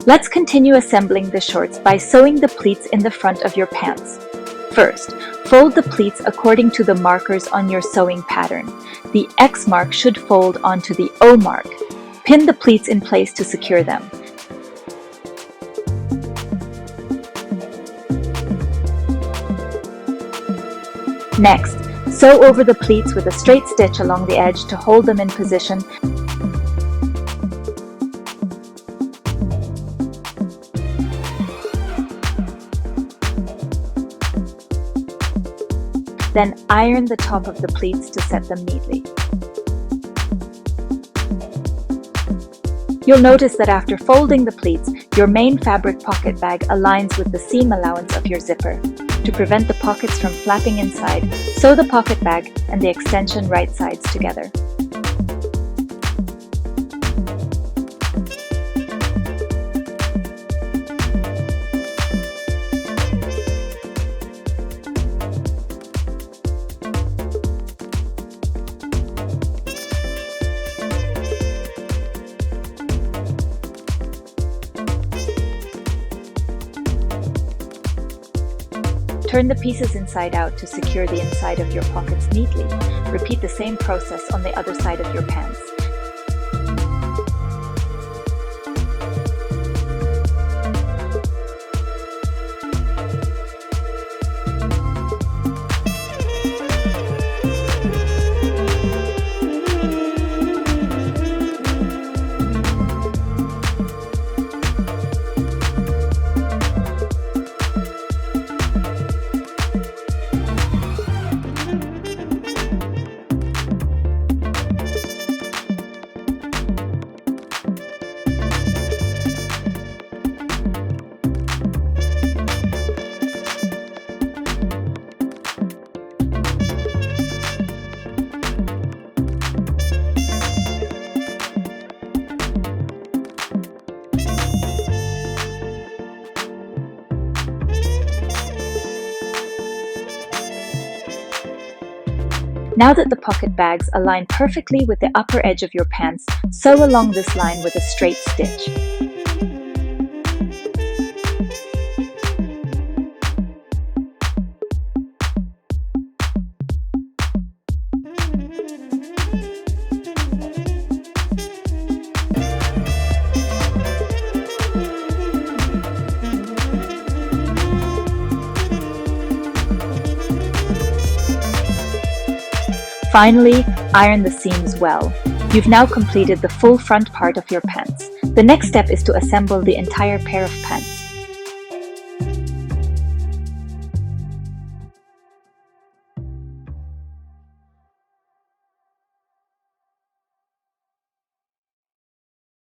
Let's continue assembling the shorts by sewing the pleats in the front of your pants. First, fold the pleats according to the markers on your sewing pattern. The X mark should fold onto the O mark. Pin the pleats in place to secure them. Next, sew over the pleats with a straight stitch along the edge to hold them in position. Then iron the top of the pleats to set them neatly. You'll notice that after folding the pleats, your main fabric pocket bag aligns with the seam allowance of your zipper. To prevent the pockets from flapping inside, sew the pocket bag and the extension right sides together. Turn the pieces inside out to secure the inside of your pockets neatly. Repeat the same process on the other side of your pants. Now that the pocket bags align perfectly with the upper edge of your pants, sew along this line with a straight stitch. Finally, iron the seams well. You've now completed the full front part of your pants. The next step is to assemble the entire pair of pants.